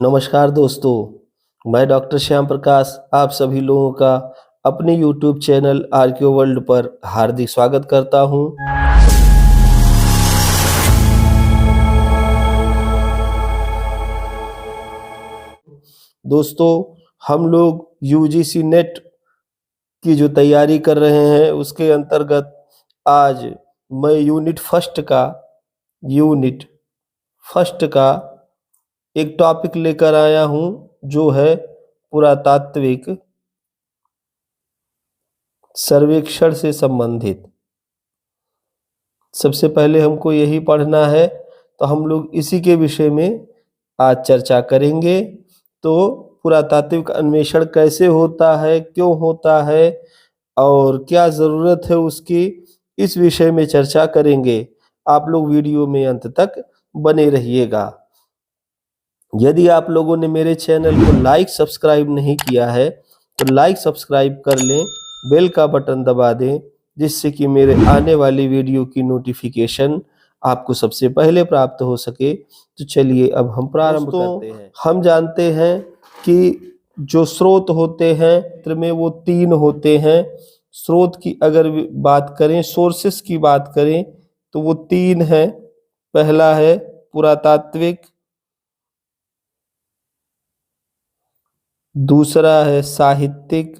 नमस्कार दोस्तों, मैं डॉक्टर श्याम प्रकाश आप सभी लोगों का अपने यूट्यूब चैनल आरक्यू वर्ल्ड पर हार्दिक स्वागत करता हूं। दोस्तों, हम लोग यूजीसी नेट की जो तैयारी कर रहे हैं उसके अंतर्गत आज मैं यूनिट फर्स्ट का एक टॉपिक लेकर आया हूं जो है पुरातात्विक सर्वेक्षण से संबंधित। सबसे पहले हमको यही पढ़ना है, तो हम लोग इसी के विषय में आज चर्चा करेंगे। तो पुरातात्विक अन्वेषण कैसे होता है, क्यों होता है और क्या ज़रूरत है उसकी, इस विषय में चर्चा करेंगे। आप लोग वीडियो में अंत तक बने रहिएगा। यदि आप लोगों ने मेरे चैनल को लाइक सब्सक्राइब नहीं किया है तो लाइक सब्सक्राइब कर लें, बेल का बटन दबा दें, जिससे कि मेरे आने वाली वीडियो की नोटिफिकेशन आपको सबसे पहले प्राप्त हो सके। तो चलिए अब हम प्रारंभ करते हैं। हम जानते हैं कि जो स्रोत होते हैं चित्र में वो 3 होते हैं। स्रोत की अगर बात करें, सोर्सेस की बात करें तो वो 3 हैं। पहला है पुरातात्विक, दूसरा है साहित्यिक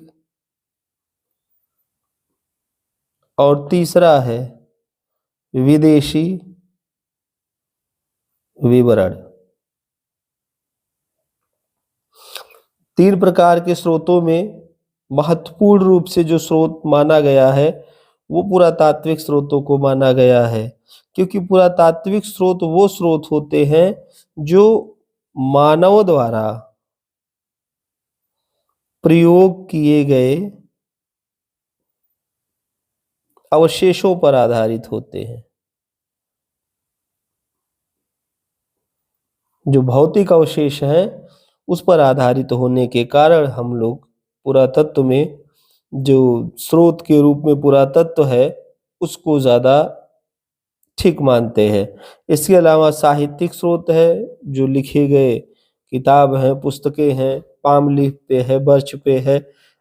और तीसरा है विदेशी विवरण। 3 प्रकार के स्रोतों में महत्वपूर्ण रूप से जो स्रोत माना गया है वो पुरातात्विक स्रोतों को माना गया है, क्योंकि पुरातात्विक स्रोत वो स्रोत होते हैं जो मानव द्वारा प्रयोग किए गए अवशेषों पर आधारित होते हैं। जो भौतिक अवशेष हैं उस पर आधारित होने के कारण हम लोग पुरातत्व में जो स्रोत के रूप में पुरातत्व है उसको ज़्यादा ठीक मानते हैं। इसके अलावा साहित्यिक स्रोत है, जो लिखे गए किताब हैं, पुस्तकें हैं, पामलीफ पे है, बर्च पे है,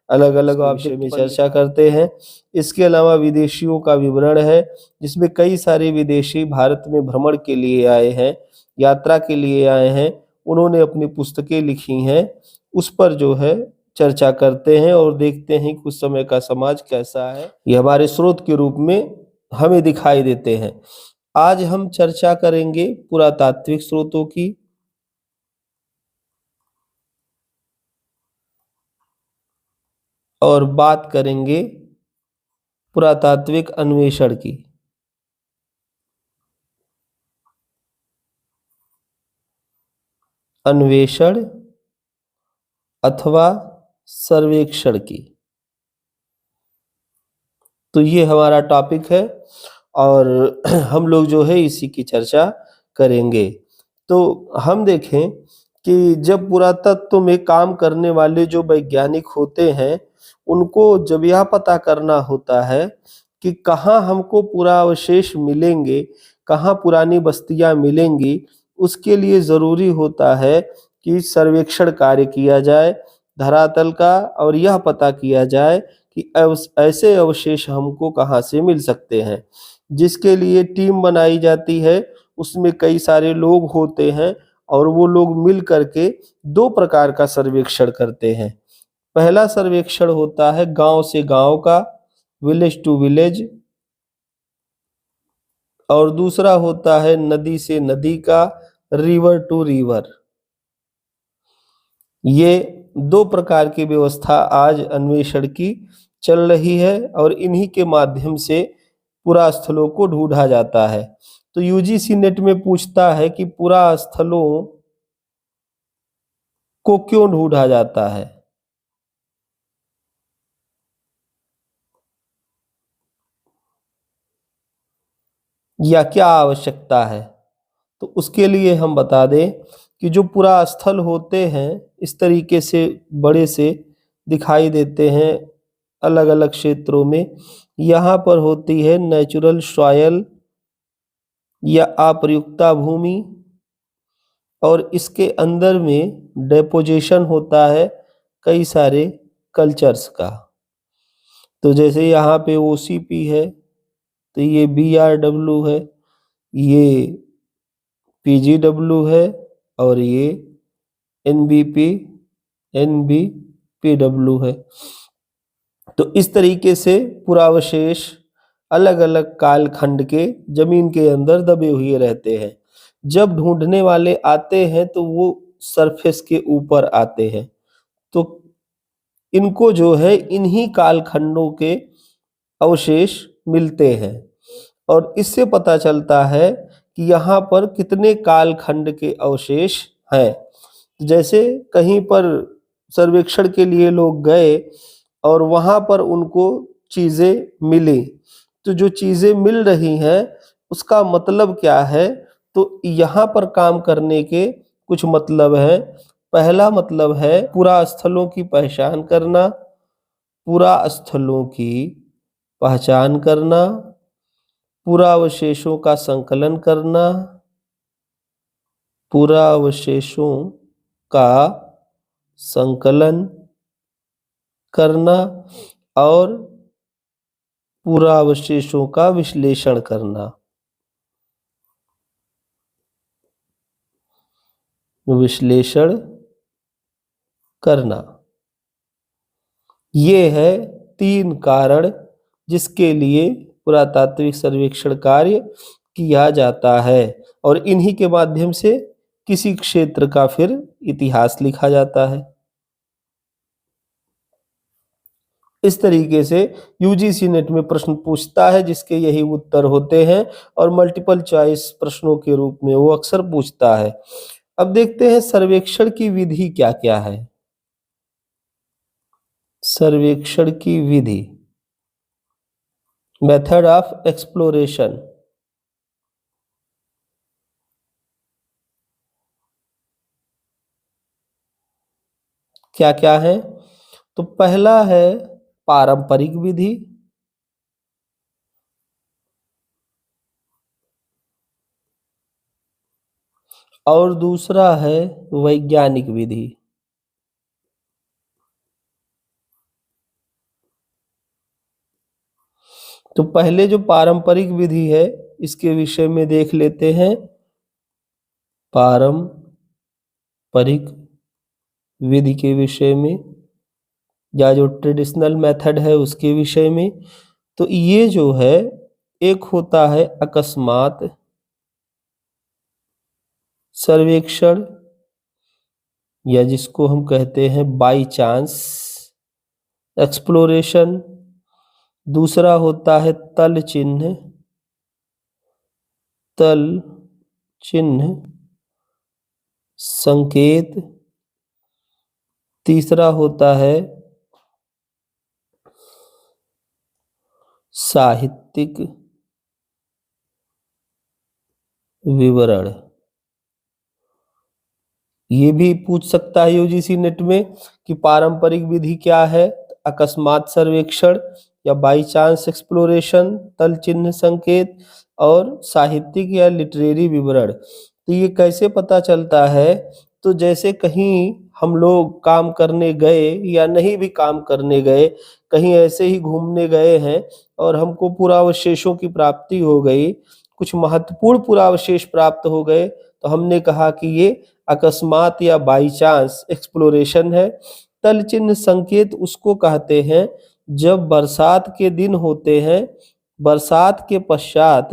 अलग अलग विषय में चर्चा करते हैं। इसके अलावा विदेशियों का विवरण है, जिसमें कई सारे विदेशी भारत में भ्रमण के लिए आए हैं, यात्रा के लिए आए हैं, उन्होंने अपनी पुस्तकें लिखी हैं, उस पर जो है चर्चा करते हैं और देखते हैं कि उस समय का समाज कैसा है। ये हमारे स्रोत के रूप में हमें दिखाई देते हैं। आज हम चर्चा करेंगे पुरातात्विक स्रोतों की। और बात करेंगे पुरातात्विक अन्वेषण की। अन्वेषण अथवा सर्वेक्षण की। तो ये हमारा टॉपिक है और हम लोग जो है इसी की चर्चा करेंगे। तो हम देखें कि जब पुरातत्व में काम करने वाले जो वैज्ञानिक होते हैं, उनको जब यह पता करना होता है कि कहाँ हमको पुरावशेष मिलेंगे, कहाँ पुरानी बस्तियां मिलेंगी, उसके लिए ज़रूरी होता है कि सर्वेक्षण कार्य किया जाए धरातल का, और यह पता किया जाए कि ऐसे अवशेष हमको कहाँ से मिल सकते हैं। जिसके लिए टीम बनाई जाती है, उसमें कई सारे लोग होते हैं और वो लोग मिल करके 2 प्रकार का सर्वेक्षण करते हैं। पहला सर्वेक्षण होता है गांव से गांव का, विलेज टू विलेज, और दूसरा होता है नदी से नदी का, रिवर टू रिवर। ये 2 प्रकार की व्यवस्था आज अन्वेषण की चल रही है और इन्हीं के माध्यम से पुरा स्थलों को ढूंढा जाता है। तो यूजीसी नेट में पूछता है कि पुरा स्थलों को क्यों ढूंढा जाता है, या क्या आवश्यकता है। तो उसके लिए हम बता दें कि जो पुरा स्थल होते हैं इस तरीके से बड़े से दिखाई देते हैं अलग अलग क्षेत्रों में। यहाँ पर होती है नेचुरल सॉयल या अप्रयुक्ता भूमि, और इसके अंदर में डेपोजिशन होता है कई सारे कल्चर्स का। तो जैसे यहाँ पे OCP है, तो ये BRW है, ये PGW है और ये NBPW है। तो इस तरीके से पुरावशेष अलग अलग कालखंड के जमीन के अंदर दबे हुए रहते हैं। जब ढूंढने वाले आते हैं तो वो सरफेस के ऊपर आते हैं, तो इनको जो है इन्हीं कालखंडों के अवशेष मिलते हैं और इससे पता चलता है कि यहाँ पर कितने कालखंड के अवशेष हैं। जैसे कहीं पर सर्वेक्षण के लिए लोग गए और वहां पर उनको चीजें मिली, तो जो चीजें मिल रही हैं उसका मतलब क्या है? तो यहाँ पर काम करने के कुछ मतलब है। पहला मतलब है पुरा स्थलों की पहचान करना, पुरा स्थलों की पहचान करना, पुरावशेषों का संकलन करना, पुरावशेषों का संकलन करना और पुरावशेषों का विश्लेषण करना। विश्लेषण करना, ये है 3 कारण जिसके लिए पुरातात्विक सर्वेक्षण कार्य किया जाता है और इन्हीं के माध्यम से किसी क्षेत्र का फिर इतिहास लिखा जाता है। इस तरीके से यूजीसी नेट में प्रश्न पूछता है जिसके यही उत्तर होते हैं और मल्टीपल चॉइस प्रश्नों के रूप में वो अक्सर पूछता है। अब देखते हैं सर्वेक्षण की विधि क्या क्या है। सर्वेक्षण की विधि, मेथड ऑफ एक्सप्लोरेशन। क्या क्या है? तो पहला है पारंपरिक विधि, और दूसरा है वैज्ञानिक विधि। तो पहले जो पारंपरिक विधि है इसके विषय में देख लेते हैं। पारंपरिक विधि के विषय में या जो ट्रेडिशनल मेथड है उसके विषय में, तो ये जो है एक होता है अकस्मात सर्वेक्षण या जिसको हम कहते हैं बाई चांस एक्सप्लोरेशन। दूसरा होता है तल चिन्ह संकेत। तीसरा होता है साहित्यिक विवरण। ये भी पूछ सकता है यूजीसी नेट में कि पारंपरिक विधि क्या है, अकस्मात सर्वेक्षण या बाई चांस एक्सप्लोरेशन, तल चिन्ह संकेत और साहित्यिक या लिटरेरी विवरण। तो ये कैसे पता चलता है? तो जैसे कहीं हम लोग काम करने गए या नहीं भी काम करने गए, कहीं ऐसे ही घूमने गए हैं और हमको पुरावशेषों की प्राप्ति हो गई, कुछ महत्वपूर्ण पुरावशेष प्राप्त हो गए, तो हमने कहा कि ये अकस्मात या बाई चांस एक्सप्लोरेशन है। तल चिन्ह संकेत उसको कहते हैं जब बरसात के दिन होते हैं, बरसात के पश्चात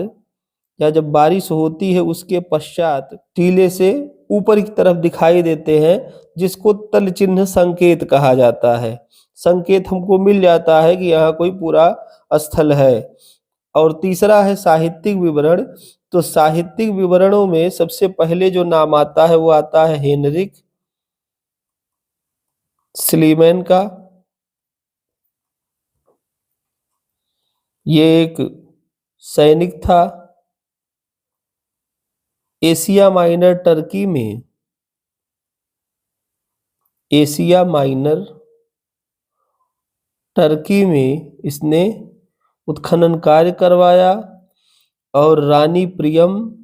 या जब बारिश होती है उसके पश्चात टीले से ऊपर की तरफ दिखाई देते हैं, जिसको तल चिन्ह संकेत कहा जाता है। संकेत हमको मिल जाता है कि यहाँ कोई पूरा स्थल है। और तीसरा है साहित्यिक विवरण। तो साहित्यिक विवरणों में सबसे पहले जो नाम आता है वो आता है हेनरिक स्लीमैन का। ये एक सैनिक था। एशिया माइनर टर्की में, एशिया माइनर टर्की में इसने उत्खनन कार्य करवाया और रानी प्रियम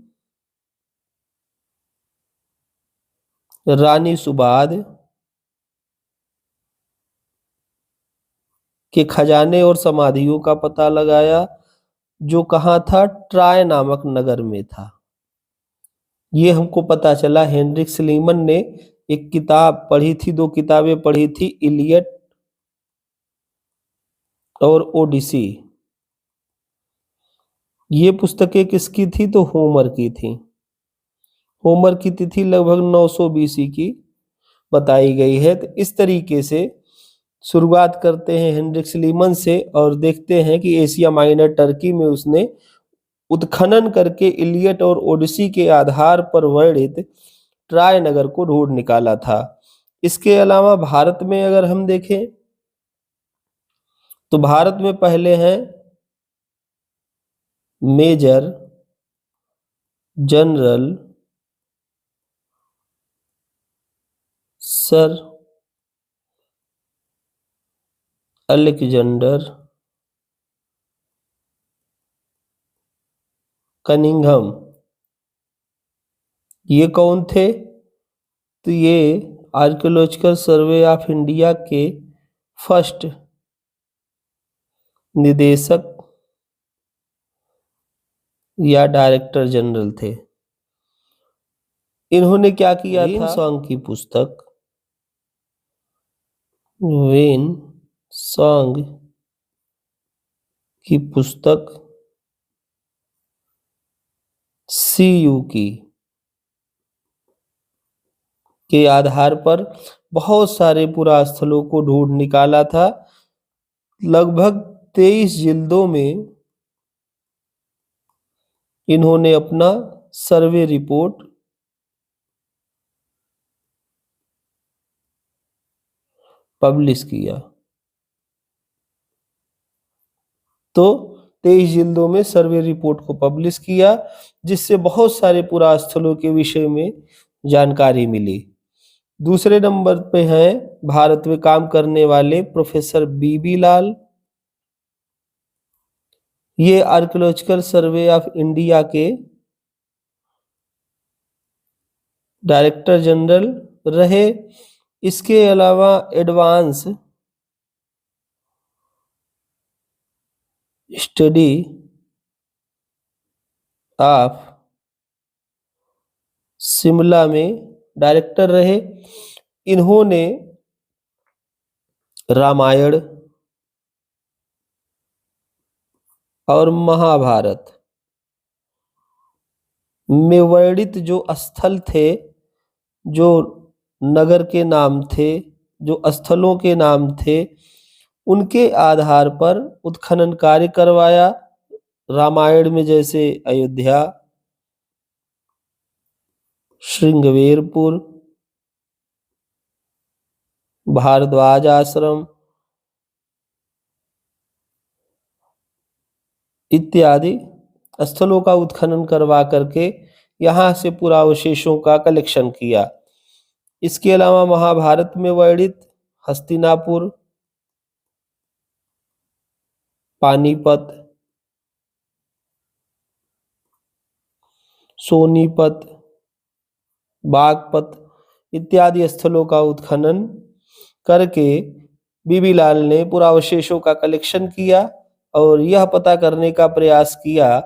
रानी सुबाद के खजाने और समाधियों का पता लगाया, जो कहाँ था? ट्राय नामक नगर में था। ये हमको पता चला। हेनरिक स्लीमन ने एक किताब पढ़ी थी, 2 किताबें पढ़ी थी, इलियट और ओडिसी। ये पुस्तकें किसकी थी? तो होमर की थी। होमर की तिथि लगभग 900 बीसी की बताई गई है। तो इस तरीके से शुरुआत करते हैं हेनरिक स्लीमन से और देखते हैं कि एशिया माइनर टर्की में उसने उत्खनन करके इलियट और ओडिसी के आधार पर वर्णित ट्राय नगर को ढूंढ निकाला था। इसके अलावा भारत में अगर हम देखें तो भारत में पहले हैं major general sir Alexander Cunningham. ये कौन थे? तो ये आर्कियोलॉजिकल सर्वे ऑफ इंडिया के फर्स्ट निदेशक या डायरेक्टर जनरल थे। इन्होंने क्या किया था? सॉन्ग की पुस्तक, वेन सॉन्ग की पुस्तक सीयू की के आधार पर बहुत सारे पुरास्थलों को ढूंढ निकाला था। लगभग 23 जिल्दों में इन्होंने अपना सर्वे रिपोर्ट पब्लिश किया। तो 23 जिल्दों में सर्वे रिपोर्ट को पब्लिश किया, जिससे बहुत सारे पुरास्थलों के विषय में जानकारी मिली। दूसरे नंबर पे हैं भारत में काम करने वाले प्रोफेसर बीबी लाल। ये आर्कियोलॉजिकल सर्वे ऑफ इंडिया के डायरेक्टर जनरल रहे। इसके अलावा एडवांस स्टडी ऑफ शिमला में डायरेक्टर रहे। इन्होंने रामायण और महाभारत में वर्णित जो स्थल थे, जो नगर के नाम थे, जो स्थलों के नाम थे, उनके आधार पर उत्खनन कार्य करवाया। रामायण में जैसे अयोध्या, श्रृंगवेरपुर, भारद्वाज आश्रम इत्यादि स्थलों का उत्खनन करवा करके यहाँ से पुरावशेषों का कलेक्शन किया। इसके अलावा महाभारत में वर्णित हस्तिनापुर, पानीपत, सोनीपत, बागपत इत्यादि स्थलों का उत्खनन करके बीबी लाल ने पुरावशेषों का कलेक्शन किया और यह पता करने का प्रयास किया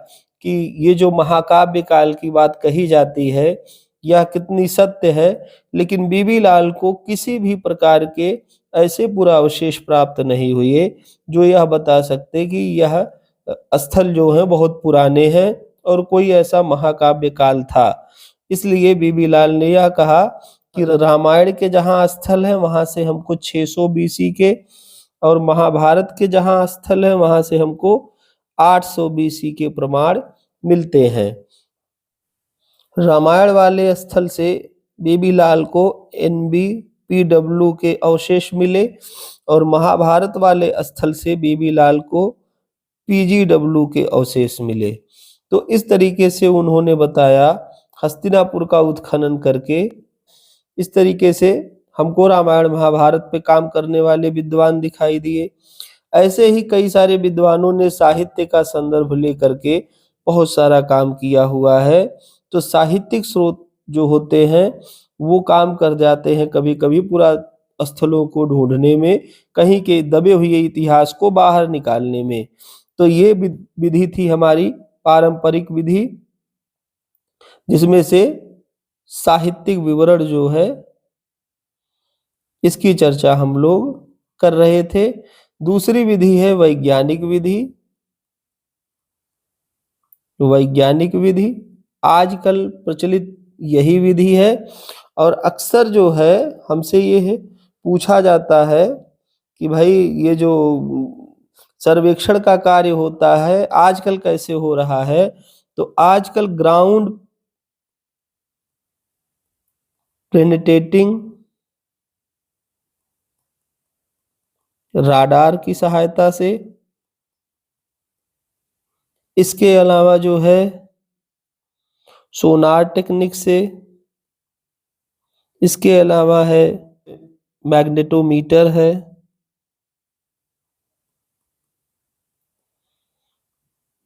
कि ये जो महाकाव्य काल की बात कही जाती है यह कितनी सत्य है। लेकिन बीबी लाल को किसी भी प्रकार के ऐसे पुरावशेष प्राप्त नहीं हुए जो यह बता सकते कि यह स्थल जो है बहुत पुराने हैं और कोई ऐसा महाकाव्य काल था। इसलिए बीबी लाल ने यह कहा कि रामायण के जहाँ स्थल है वहां से हमको 600 बीसी के और महाभारत के जहाँ स्थल है वहां से हमको 800 बीसी के प्रमाण मिलते हैं। रामायण वाले स्थल से बीबी लाल को NBPW के अवशेष मिले और महाभारत वाले स्थल से बीबी लाल को PGW के अवशेष मिले। तो इस तरीके से उन्होंने बताया हस्तिनापुर का उत्खनन करके। इस तरीके से हमको रामायण महाभारत पे काम करने वाले विद्वान दिखाई दिए। ऐसे ही कई सारे विद्वानों ने साहित्य का संदर्भ लेकर के बहुत सारा काम किया हुआ है। तो साहित्यिक स्रोत जो होते हैं वो काम कर जाते हैं कभी कभी पूरा स्थलों को ढूंढने में, कहीं के दबे हुए इतिहास को बाहर निकालने में। तो ये विधि थी हमारी पारंपरिक विधि, जिसमें से साहित्यिक विवरण जो है इसकी चर्चा हम लोग कर रहे थे। दूसरी विधि है वैज्ञानिक विधि। वैज्ञानिक विधि आजकल प्रचलित यही विधि है, और अक्सर जो है हमसे ये है पूछा जाता है कि भाई ये जो सर्वेक्षण का कार्य होता है आजकल कैसे हो रहा है। तो आजकल ग्राउंड पेनिट्रेटिंग राडार की सहायता से, इसके अलावा जो है सोनार टेक्निक से, इसके अलावा है मैग्नेटोमीटर है,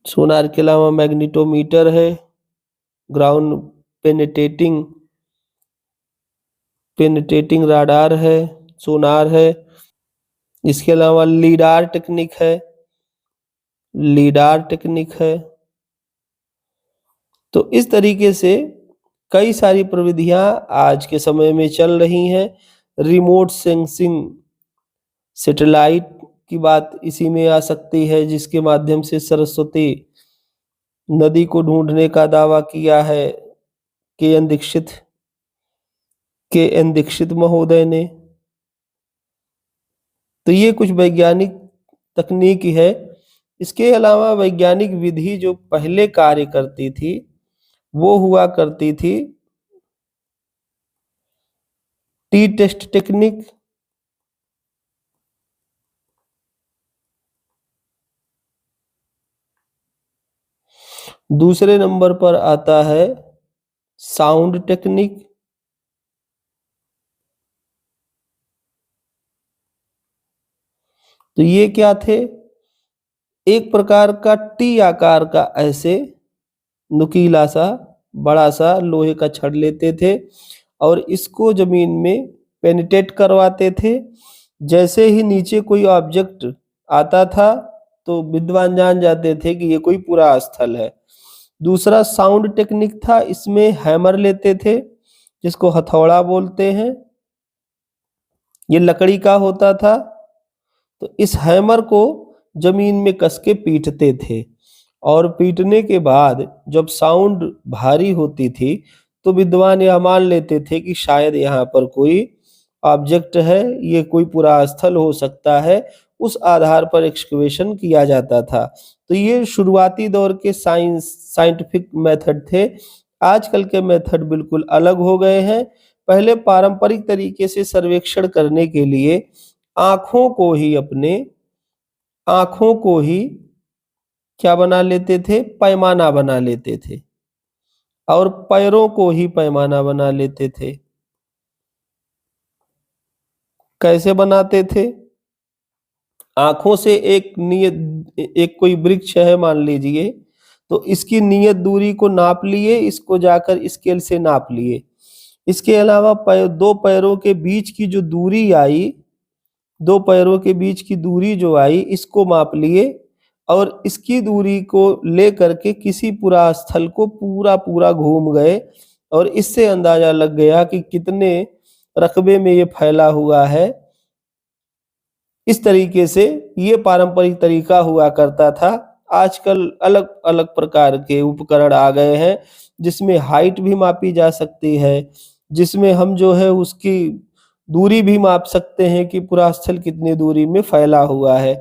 सोनार के अलावा मैग्नेटोमीटर है, ग्राउंड पेनिट्रेटिंग राडार है, सोनार है। इसके अलावा लीडार टेक्निक है। तो इस तरीके से कई सारी प्रविधियां आज के समय में चल रही हैं। रिमोट सेंसिंग सैटेलाइट की बात इसी में आ सकती है, जिसके माध्यम से सरस्वती नदी को ढूंढने का दावा किया है के एन दीक्षित महोदय ने। तो ये कुछ वैज्ञानिक तकनीक है। इसके अलावा वैज्ञानिक विधि जो पहले कार्य करती थी वो हुआ करती थी टी टेस्ट टेक्निक। दूसरे नंबर पर आता है साउंड टेक्निक। तो ये क्या थे, एक प्रकार का टी आकार का ऐसे नुकीला सा बड़ा सा लोहे का छड़ लेते थे और इसको जमीन में पेनिट्रेट करवाते थे। जैसे ही नीचे कोई ऑब्जेक्ट आता था तो विद्वान जान जाते थे कि ये कोई पूरा स्थल है। दूसरा साउंड टेक्निक था, इसमें हैमर लेते थे जिसको हथौड़ा बोलते हैं, ये लकड़ी का होता था। तो इस हैमर को जमीन में कस के पीटते थे और पीटने के बाद जब साउंड भारी होती थी तो विद्वान यह मान लेते थे कि शायद यहाँ पर कोई ऑब्जेक्ट है, ये कोई पुरा स्थल हो सकता है। उस आधार पर एक्सकवेशन किया जाता था। तो ये शुरुआती दौर के साइंटिफिक मेथड थे। आजकल के मेथड बिल्कुल अलग हो गए हैं। पहले पारंपरिक तरीके से सर्वेक्षण करने के लिए आंखों को ही क्या बना लेते थे, पैमाना बना लेते थे, और पैरों को ही पैमाना बना लेते थे। कैसे बनाते थे, आंखों से एक कोई वृक्ष है मान लीजिए, तो इसकी नियत दूरी को नाप लिए, इसको जाकर स्केल से नाप लिए। इसके अलावा दो पैरों के बीच की जो दूरी आई, दो पैरों के बीच की दूरी जो आई इसको माप लिए और इसकी दूरी को लेकर के किसी पूरा स्थल को पूरा घूम गए और इससे अंदाजा लग गया कि कितने रकबे में ये फैला हुआ है। इस तरीके से ये पारंपरिक तरीका हुआ करता था। आजकल अलग अलग प्रकार के उपकरण आ गए हैं जिसमें हाइट भी मापी जा सकती है, जिसमें हम जो है उसकी दूरी भी माप सकते हैं कि पूरा स्थल कितनी दूरी में फैला हुआ है।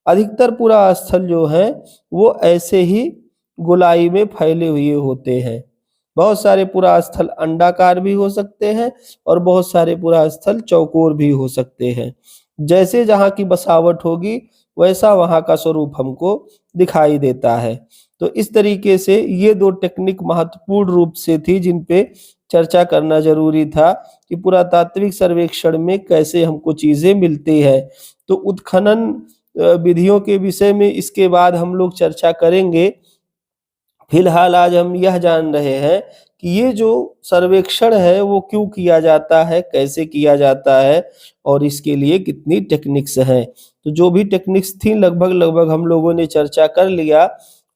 अधिकतर पूरा स्थल जो है वो ऐसे ही गोलाई में फैले हुए होते हैं। बहुत सारे पूरा स्थल अंडाकार भी हो सकते हैं और बहुत सारे पूरा स्थल चौकोर भी हो सकते हैं। जैसे जहाँ की बसावट होगी वैसा वहाँ का स्वरूप हमको दिखाई देता है। तो इस तरीके से ये दो टेक्निक महत्वपूर्ण रूप से थी जिन पे चर्चा करना जरूरी था कि पुरातात्विक सर्वेक्षण में कैसे हमको चीजें मिलती है। तो उत्खनन विधियों के विषय में इसके बाद हम लोग चर्चा करेंगे। फिलहाल आज हम यह जान रहे हैं कि ये जो सर्वेक्षण है वो क्यों किया जाता है, कैसे किया जाता है और इसके लिए कितनी टेक्निक्स हैं। तो जो भी टेक्निक्स थी लगभग हम लोगों ने चर्चा कर लिया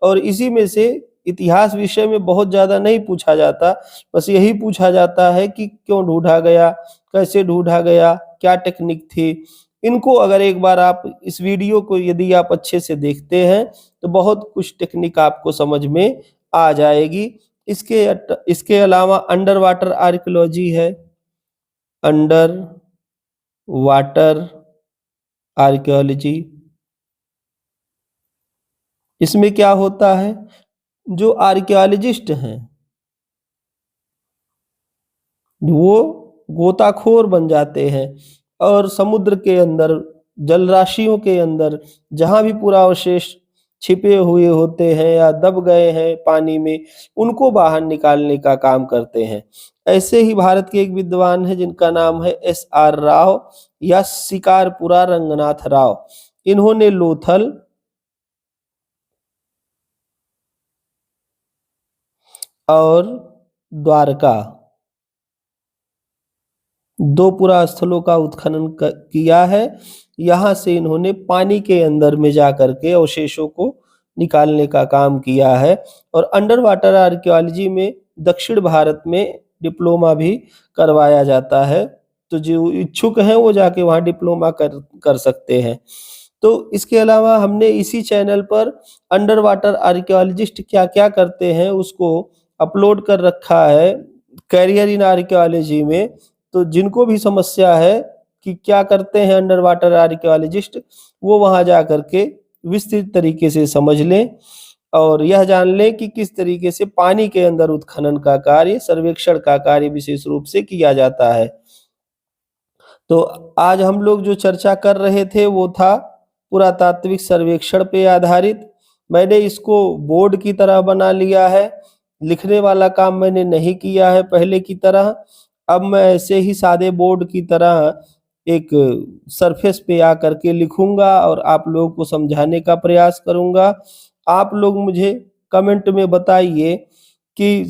और इसी में से इतिहास विषय में बहुत ज़्यादा नहीं पूछा जाता, बस यही पूछा जाता है कि क्यों ढूँढा गया, कैसे ढूँढा गया, क्या टेक्निक थी। इनको अगर एक बार आप इस वीडियो को यदि आप अच्छे से देखते हैं, तो बहुत कुछ टेक्निक आपको समझ में आ जाएगी। इसके अलावा अंडर वाटर आर्कियोलॉजी है, अंडर वाटर आर्कियोलॉजी। इसमें क्या होता है, जो आर्कियोलॉजिस्ट हैं वो गोताखोर बन जाते हैं और समुद्र के अंदर, जलराशियों के अंदर जहाँ भी पुरावशेष छिपे हुए होते हैं या दब गए हैं पानी में, उनको बाहर निकालने का काम करते हैं। ऐसे ही भारत के एक विद्वान हैं जिनका नाम है एस.आर. राव या शिकारपुरा रंगनाथ राव। इन्होंने लोथल और द्वारका दो पुरास्थलों का उत्खनन किया है। यहाँ से इन्होंने पानी के अंदर में जा करके अवशेषों को निकालने का काम किया है। और अंडर वाटर आर्कियोलॉजी में दक्षिण भारत में डिप्लोमा भी करवाया जाता है, तो जो इच्छुक हैं वो जाके वहाँ डिप्लोमा कर सकते हैं। तो इसके अलावा हमने इसी चैनल पर अंडर वाटर आर्कियोलॉजिस्ट क्या-क्या करते हैं उसको अपलोड कर रखा है करियर इन आर्कियोलॉजी में। तो जिनको भी समस्या है कि क्या करते हैं अंडर वाटर आर्कियोलॉजिस्ट, वो वहाँ जा करके विस्तृत तरीके से समझ लें और यह जान लें कि किस तरीके से पानी के अंदर उत्खनन का कार्य, सर्वेक्षण का कार्य विशेष रूप से किया जाता है। तो आज हम लोग जो चर्चा कर रहे थे वो था पुरातात्विक सर्वेक्षण पे आधारित। मैंने इसको बोर्ड की तरह बना लिया है, लिखने वाला काम मैंने नहीं किया है पहले की तरह। अब मैं ऐसे ही सादे बोर्ड की तरह एक सरफेस पे आकर के लिखूंगा और आप लोगों को समझाने का प्रयास करूंगा। आप लोग मुझे कमेंट में बताइए कि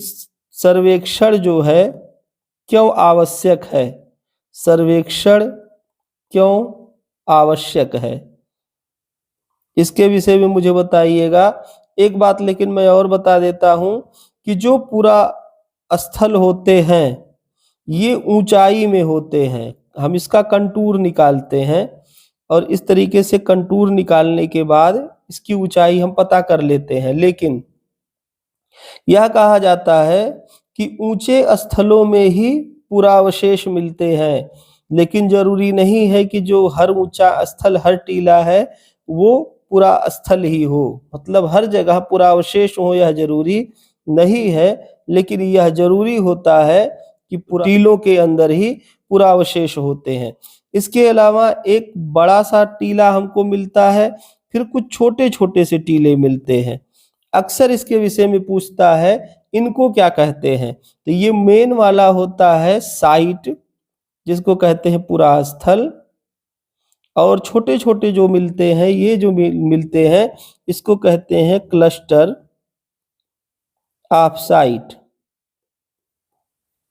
सर्वेक्षण जो है क्यों आवश्यक है, सर्वेक्षण क्यों आवश्यक है, इसके विषय में मुझे बताइएगा। एक बात लेकिन मैं और बता देता हूं कि जो पूरा स्थल होते हैं ये ऊंचाई में होते हैं। हम इसका कंटूर निकालते हैं और इस तरीके से कंटूर निकालने के बाद इसकी ऊंचाई हम पता कर लेते हैं। लेकिन यह कहा जाता है कि ऊंचे स्थलों में ही पुरावशेष मिलते हैं, लेकिन जरूरी नहीं है कि जो हर ऊंचा स्थल, हर टीला है वो पूरा स्थल ही हो, मतलब हर जगह पुरावशेष हो यह जरूरी नहीं है। लेकिन यह जरूरी होता है कि टीलों के अंदर ही पुरावशेष होते हैं। इसके अलावा एक बड़ा सा टीला हमको मिलता है, फिर कुछ छोटे छोटे से टीले मिलते हैं। अक्सर इसके विषय में पूछता है इनको क्या कहते हैं, तो ये मेन वाला होता है साइट, जिसको कहते हैं पुरास्थल। और छोटे छोटे जो मिलते हैं, ये जो मिलते हैं इसको कहते हैं क्लस्टर ऑफ साइट,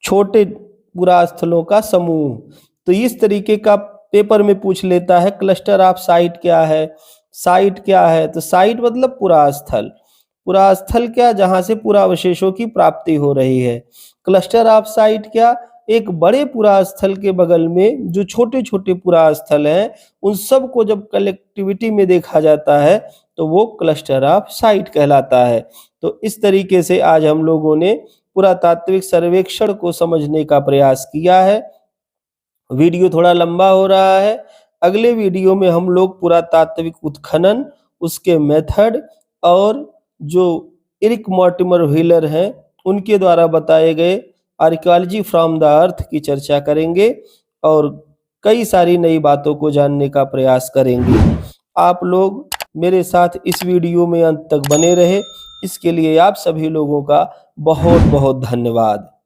छोटे पुरास्थलों का समूह। तो इस तरीके का पेपर में पूछ लेता है क्लस्टर ऑफ साइट क्या है, साइट क्या है, तो साइट मतलब पुरास्थल, पुरास्थल क्या, जहां से पुरावशेषों की प्राप्ति हो रही है। क्लस्टर ऑफ साइट क्या, एक बड़े पुरास्थल के बगल में जो छोटे छोटे पुरास्थल हैं उन सब को जब कलेक्टिविटी में देखा जाता है तो वो क्लस्टर ऑफ साइट कहलाता है। तो इस तरीके से आज हम लोगों ने पुरातात्विक सर्वेक्षण को समझने का प्रयास किया है। वीडियो थोड़ा लंबा हो रहा है, अगले वीडियो में हम लोग पुरातात्विक उत्खनन, उसके मेथड और जो एरिक मॉर्टिमर व्हीलर हैं उनके द्वारा बताए गए आर्कियोलॉजी फ्रॉम द अर्थ की चर्चा करेंगे और कई सारी नई बातों को जानने का प्रयास करेंगे। आप लोग मेरे साथ इस वीडियो में अंत तक बने रहे, इसके लिए आप सभी लोगों का बहुत बहुत धन्यवाद।